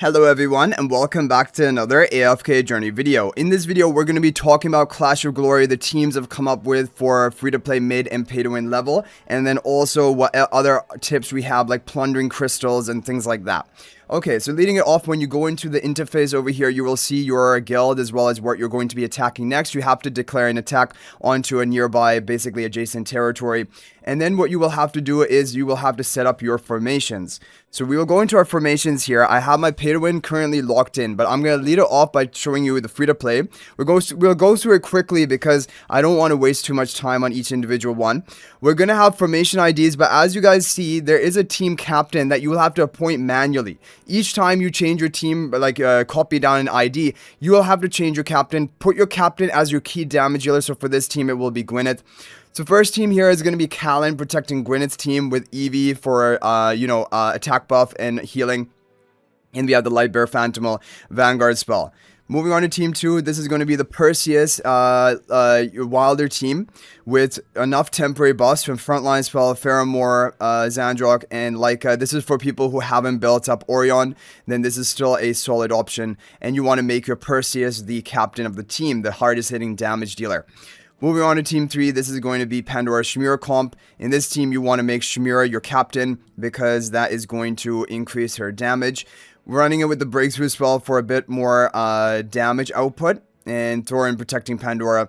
Hello everyone and welcome back to another AFK journey video. In this video we're going to be talking about Clash of Glory, the teams have come up with for free to play mid and pay to win level, and then also what other tips we have like plundering crystals and things like that. Okay, so leading it off, when you go into the interface over here, you will see your guild as well as what you're going to be attacking next. You have to declare an attack onto a nearby, basically adjacent territory. And then what you will have to do is you will have to set up your formations. So we will go into our formations here. I have my pay to win currently locked in, but I'm going to lead it off by showing you the free to play. We'll go through it quickly because I don't want to waste too much time on each individual one. We're going to have formation IDs, but as you guys see, there is a team captain that you will have to appoint manually. Each time you change your team, like copy down an ID, you will have to change your captain. Put your captain as your key damage dealer. So for this team, it will be Gwyneth. So first team here is going to be Callan protecting Gwyneth's team with Eevee for, attack buff and healing. And we have the Light Bear Phantomal Vanguard spell. Moving on to team 2, this is going to be the Perseus Wilder team with enough temporary buffs from Frontline Spell, Pheromore, Zandrock, and Leica. This is for people who haven't built up Orion, then this is still a solid option. And you want to make your Perseus the captain of the team, the hardest hitting damage dealer. Moving on to team 3, this is going to be Pandora Shmira comp. In this team, you want to make Shmira your captain because that is going to increase her damage. Running it with the breakthrough spell for a bit more damage output, and Thorin protecting Pandora,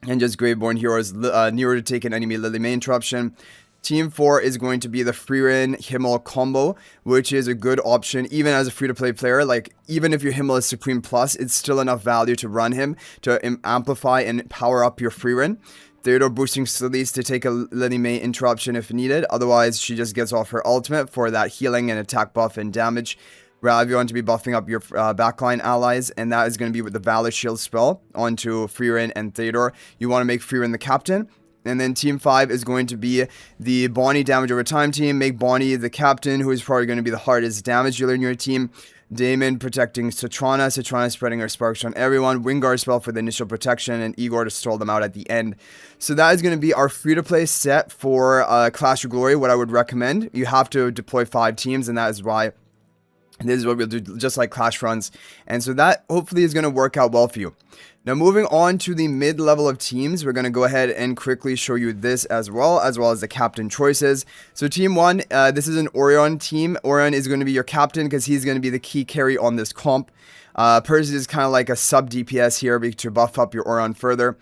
and just Graveborn heroes nearer to take an enemy Lily May interruption. Team 4 is going to be the Frieren Himmel combo, which is a good option even as a free-to-play player. Like, even if your Himmel is Supreme Plus, it's still enough value to run him to amplify and power up your Frieren. Theodore boosting Celeste to take a Lily May interruption if needed. Otherwise, she just gets off her ultimate for that healing and attack buff and damage. Rather, you want to be buffing up your backline allies, and that is going to be with the Valor Shield spell onto Frieren and Theodore. You want to make Frieren the captain. And then team 5 is going to be the Bonnie damage over time team. Make Bonnie the captain, who is probably going to be the hardest damage dealer in your team. Damon protecting Citrana. Citrana spreading her sparks on everyone. Wingard spell for the initial protection, and Igor to stall them out at the end. So that is going to be our free-to-play set for Clash of Glory. What I would recommend, you have to deploy 5 teams, and that is why this is what we'll do, just like Clash runs. And so that hopefully is going to work out well for you. Now moving on to the mid-level of teams, we're going to go ahead and quickly show you this as well as the captain choices. So team 1, this is an Orion team. Orion is going to be your captain because he's going to be the key carry on this comp. Perseus is kind of like a sub DPS here to buff up your Orion further.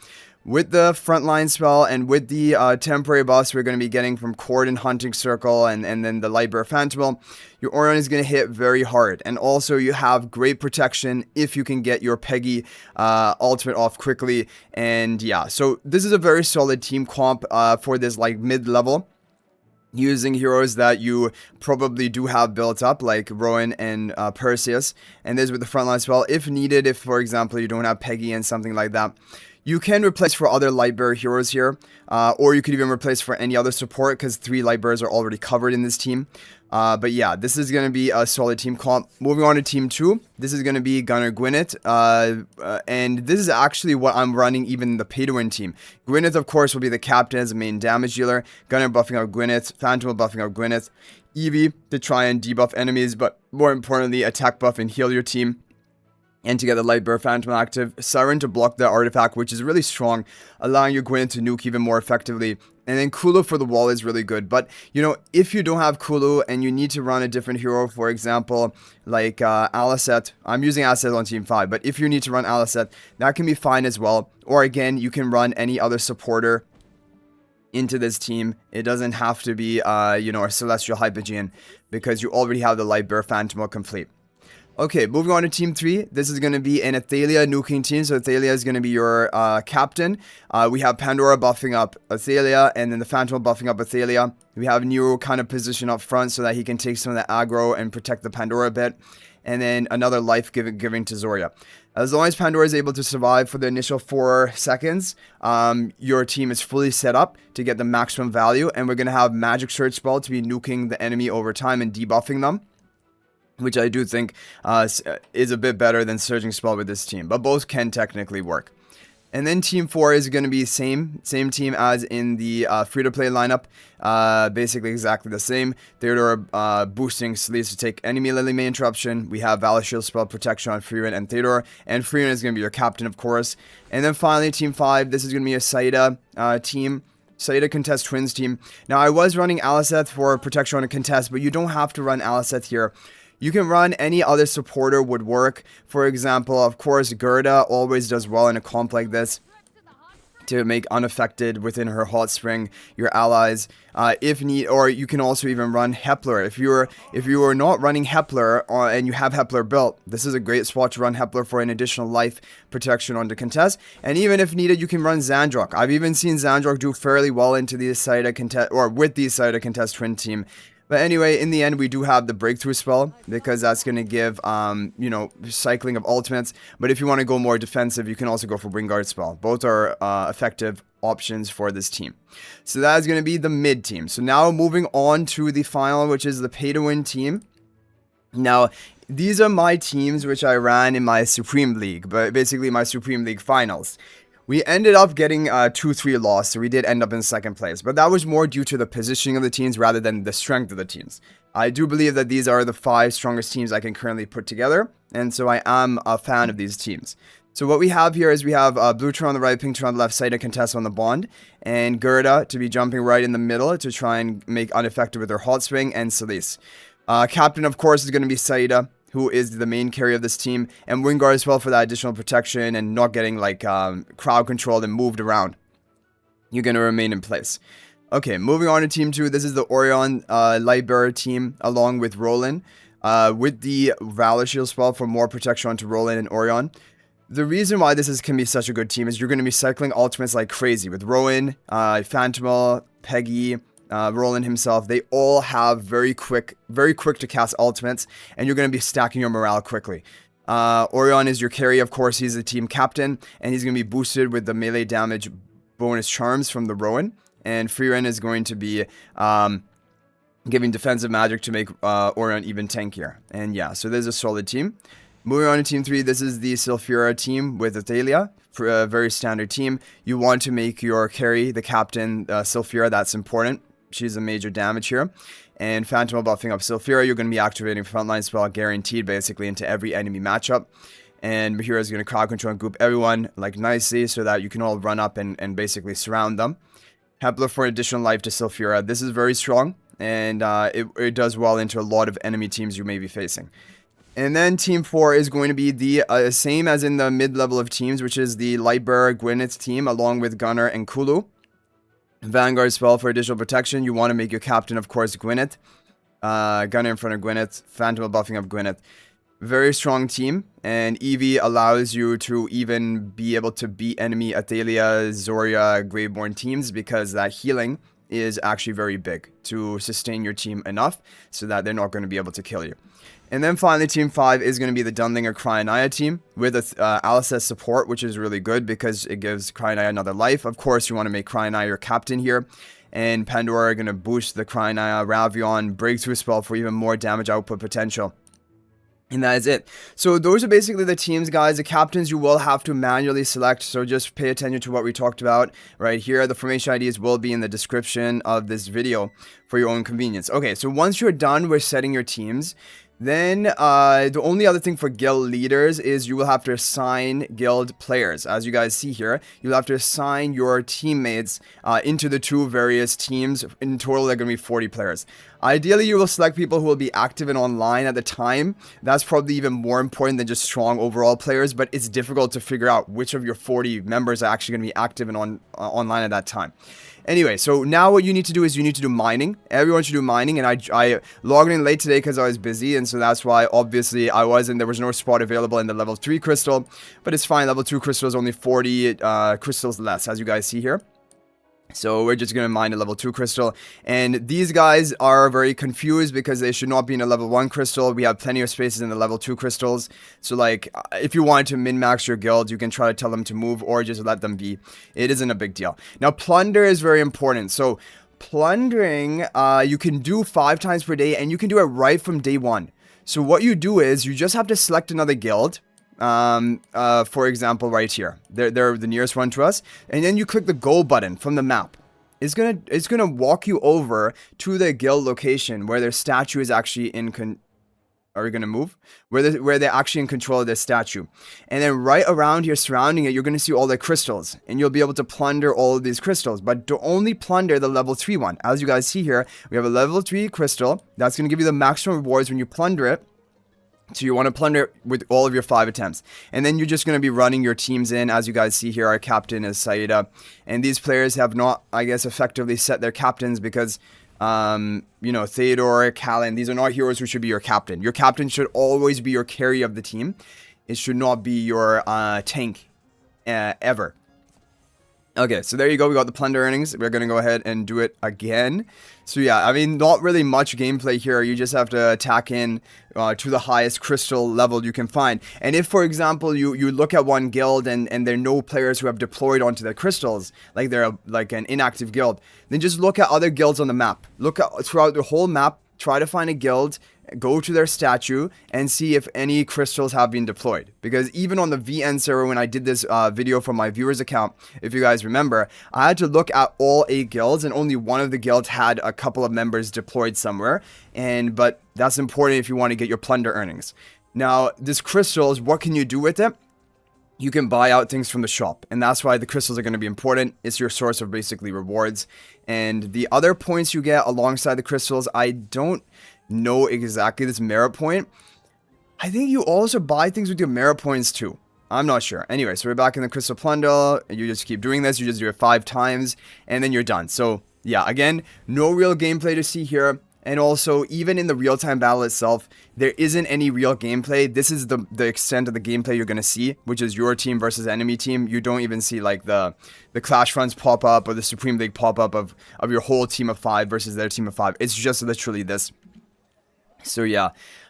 With the frontline spell and with the temporary buffs we're going to be getting from Cord and Hunting Circle and then the Light Bear Phantomal, your Orion is going to hit very hard. And also you have great protection if you can get your Peggy ultimate off quickly. And yeah, so this is a very solid team comp for this like mid-level, using heroes that you probably do have built up like Rowan and Perseus. And this with the frontline spell if needed, if for example you don't have Peggy and something like that. You can replace for other Lightbearer heroes here, or you could even replace for any other support because 3 Lightbearers are already covered in this team. But yeah, this is going to be a solid team comp. Moving on to team 2, this is going to be Gunner Gwyneth, and this is actually what I'm running even in the pay-to-win team. Gwyneth, of course, will be the captain as a main damage dealer. Gunner buffing up Gwyneth, Phantom buffing up Gwyneth, Eevee to try and debuff enemies, but more importantly, attack buff and heal your team. And to get the Light Bear Phantom active, Siren to block the artifact, which is really strong, allowing your Gwyneth to nuke even more effectively. And then Kulu for the wall is really good. But, you know, if you don't have Kulu and you need to run a different hero, for example, like Alicet, I'm using Alicet on team 5, but if you need to run Alicet, that can be fine as well. Or again, you can run any other supporter into this team. It doesn't have to be, a Celestial Hypogean, because you already have the Light Bear Phantom complete. Okay, moving on to team 3. This is going to be an Athalia nuking team. So Athalia is going to be your captain. We have Pandora buffing up Athalia, and then the Phantom buffing up Athalia. We have Nero kind of position up front so that he can take some of the aggro and protect the Pandora a bit. And then another life giving to Zoria. As long as Pandora is able to survive for the initial 4 seconds, your team is fully set up to get the maximum value. And we're going to have Magic Surge spell to be nuking the enemy over time and debuffing them, which I do think is a bit better than Surging Spell with this team, but both can technically work. And then team 4 is going to be same team as in the free-to-play lineup. Basically exactly the same. Theodore boosting Sleeves to take any melee interruption. We have Valor Shield spell protection on Freeran and Theodore. And Freeran is going to be your captain, of course. And then finally, team 5. This is going to be a Saida team. Saida Contest Twins team. Now, I was running Aliceth for protection on a contest, but you don't have to run Aliceth here. You can run any other supporter would work. For example, of course, Gerda always does well in a comp like this to make unaffected within her hot spring your allies if need, or you can also even run Hepler. If you are not running Hepler and you have Hepler built, this is a great spot to run Hepler for an additional life protection on the contest. And even if needed, you can run Zandrok. I've even seen Zandrok do fairly well into the Saida contest, or with the Saida Contest Twin team. But anyway, in the end, we do have the breakthrough spell because that's going to give, you know, cycling of ultimates. But if you want to go more defensive, you can also go for Wingguard spell. Both are effective options for this team. So that is going to be the mid team. So now moving on to the final, which is the pay-to-win team. Now, these are my teams which I ran in my Supreme League, but basically my Supreme League finals. We ended up getting 2-3 loss, so we did end up in second place. But that was more due to the positioning of the teams rather than the strength of the teams. I do believe that these are the 5 strongest teams I can currently put together. And so I am a fan of these teams. So what we have here is we have Blue Turn on the right, Pink Turn on the left, Saida Contest on the Bond. And Gerda to be jumping right in the middle to try and make unaffected with her Hot Swing, and Celise. Captain, of course, is going to be Saida, who is the main carry of this team, and Wingguard as well for that additional protection and not getting like crowd controlled and moved around. You're going to remain in place. Okay, moving on to team 2. This is the Orion Lightbearer team along with Roland with the Valor Shield spell for more protection onto Roland and Orion. The reason why this can be such a good team is you're going to be cycling ultimates like crazy with Rowan, Phantomal, Peggy, Roland himself. They all have very quick to cast ultimates, and you're going to be stacking your morale quickly. Orion is your carry, of course. He's the team captain, and he's going to be boosted with the melee damage bonus charms from the Rowan. And Freeran is going to be giving defensive magic to make Orion even tankier. And yeah, so there's a solid team. Moving on to team 3, this is the Sylphira team with Athalia. For a very standard team. You want to make your carry the captain Sylphira. That's important. She's a major damage here. And Phantom buffing up Sylphira. You're going to be activating frontline spell guaranteed basically into every enemy matchup. And Mahira is going to crowd control and group everyone like nicely so that you can all run up and basically surround them. Hepler for additional life to Sylphira. This is very strong. And it does well into a lot of enemy teams you may be facing. And then team 4 is going to be the same as in the mid-level of teams, which is the Lightbearer Gwyneth team, along with Gunnar and Kulu. Vanguard spell for additional protection. You want to make your captain, of course, Gwyneth. Gunnar in front of Gwyneth. Phantom buffing of Gwyneth. Very strong team. And Eevee allows you to even be able to beat enemy Athalia, Zoria, Graveborn teams because that healing is actually very big to sustain your team enough so that they're not going to be able to kill you. And then finally, Team 5 is going to be the Dunlinger Cryanaya team with Aliceth support, which is really good because it gives Cryanaya another life. Of course, you want to make Cryanaya your captain here. And Pandora are going to boost the Cryanaya Ravion breakthrough spell for even more damage output potential. And that is it. So those are basically the teams, guys. The captains you will have to manually select, so just pay attention to what we talked about right here. The formation IDs will be in the description of this video for your own convenience. Okay, so once you're done with setting your teams, then the only other thing for guild leaders is you will have to assign guild players. As you guys see here, you'll have to assign your teammates into the 2 various teams. In total, they're going to be 40 players. Ideally, you will select people who will be active and online at the time. That's probably even more important than just strong overall players, but it's difficult to figure out which of your 40 members are actually going to be active and online at that time. Anyway, so now what you need to do is you need to do mining. Everyone should do mining, and I logged in late today because I was busy, and so that's why obviously there was no spot available in the level 3 crystal, but it's fine. Level 2 crystal is only 40 crystals less, as you guys see here. So we're just going to mine a level 2 crystal. And these guys are very confused because they should not be in a level 1 crystal. We have plenty of spaces in the level 2 crystals. So like, if you wanted to min-max your guild, you can try to tell them to move or just let them be. It isn't a big deal. Now, plunder is very important. So plundering, you can do 5 times per day and you can do it right from day 1. So what you do is you just have to select another guild. for example, right here. They're the nearest one to us. And then you click the go button from the map. It's gonna walk you over to the guild location where their statue is actually in are we gonna move? Where they're actually in control of their statue. And then right around here surrounding it, you're gonna see all the crystals. And you'll be able to plunder all of these crystals. But to only plunder the level 3 one. As you guys see here, we have a level 3 crystal. That's gonna give you the maximum rewards when you plunder it. So you want to plunder with all of your 5 attempts. And then you're just going to be running your teams in. As you guys see here, our captain is Saida. And these players have not, I guess, effectively set their captains because, you know, Theodore, Callan, these are not heroes who should be your captain. Your captain should always be your carry of the team. It should not be your tank ever. Okay, so there you go. We got the plunder earnings. We're going to go ahead and do it again. So yeah, I mean, not really much gameplay here. You just have to attack in to the highest crystal level you can find. And if, for example, you look at one guild and there are no players who have deployed onto their crystals, like they're like an inactive guild, then just look at other guilds on the map. Look at throughout the whole map. Try to find a guild, go to their statue, and see if any crystals have been deployed. Because even on the VN server, when I did this video from my viewer's account, if you guys remember, I had to look at all 8 guilds, and only one of the guilds had a couple of members deployed somewhere. But that's important if you want to get your plunder earnings. Now, this crystals, what can you do with it? You can buy out things from the shop, and that's why the crystals are going to be important. It's your source of basically rewards. And the other points you get alongside the crystals, I don't know exactly this merit point. I think you also buy things with your merit points too. I'm not sure. Anyway, so we're back in the crystal plunder. You just keep doing this. You just do it 5 times, and then you're done. So yeah, again, no real gameplay to see here. And also, even in the real-time battle itself, there isn't any real gameplay. This is the extent of the gameplay you're going to see, which is your team versus enemy team. You don't even see, like, the Clash Fronts pop up or the Supreme League pop up of your whole team of 5 versus their team of 5. It's just literally this. So, yeah.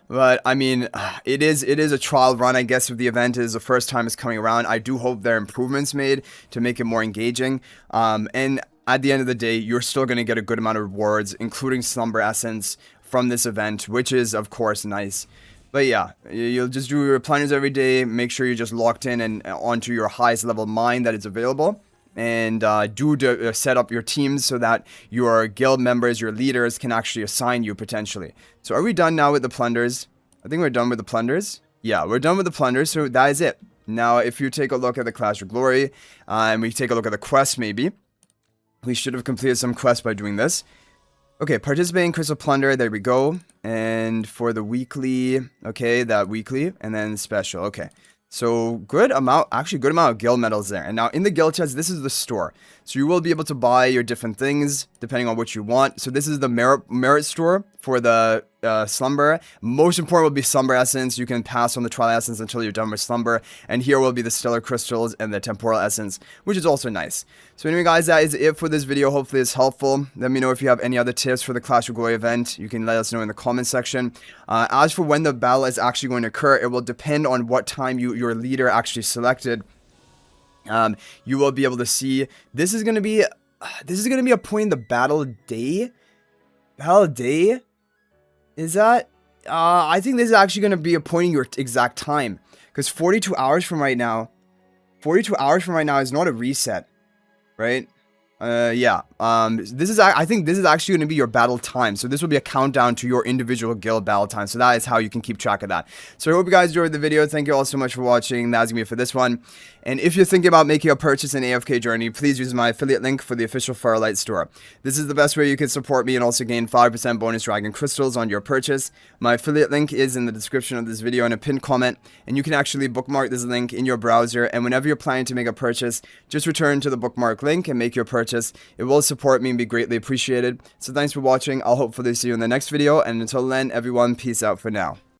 But, I mean, it is a trial run, I guess, if the event is the first time it's coming around. I do hope there are improvements made to make it more engaging. And at the end of the day, you're still going to get a good amount of rewards, including Slumber Essence from this event, which is, of course, nice. But yeah, you'll just do your planners every day. Make sure you're just locked in and onto your highest level mine that is available. And set up your teams so that your guild members, your leaders, can actually assign you potentially. So are we done now with the plunders? I think we're done with the plunders. Yeah, we're done with the plunders, so that is it. Now, if you take a look at the Clash of Glory, and we take a look at the quest maybe, we should have completed some quests by doing this. Okay, participate in Crystal Plunder. There we go. And for the weekly, okay, that weekly, and then special. Okay, so good amount of guild medals there. And now in the guild chest, this is the store. So you will be able to buy your different things depending on what you want. So this is the merit store for the Slumber. Most important will be Slumber Essence. You can pass on the Trial Essence until you're done with Slumber. And here will be the Stellar Crystals and the Temporal Essence, which is also nice. So anyway, guys, that is it for this video. Hopefully it's helpful. Let me know if you have any other tips for the Clash of Glory event. You can let us know in the comment section. As for when the battle is actually going to occur, it will depend on what time your leader actually selected. You will be able to see this is going to be a point in the battle day. Battle day? Is that? I think this is actually going to be a point in your exact time. Because 42 hours from right now is not a reset. Right? Yeah. I think this is actually going to be your battle time. So this will be a countdown to your individual guild battle time. So that is how you can keep track of that. So I hope you guys enjoyed the video. Thank you all so much for watching. That's going to be it for this one. And if you're thinking about making a purchase in AFK Journey, please use my affiliate link for the official Firelight store. This is the best way you can support me and also gain 5% bonus dragon crystals on your purchase. My affiliate link is in the description of this video and a pinned comment. And you can actually bookmark this link in your browser. And whenever you're planning to make a purchase, just return to the bookmark link and make your purchase. It will support me and be greatly appreciated. So thanks for watching. I'll hopefully see you in the next video. And until then, everyone, peace out for now.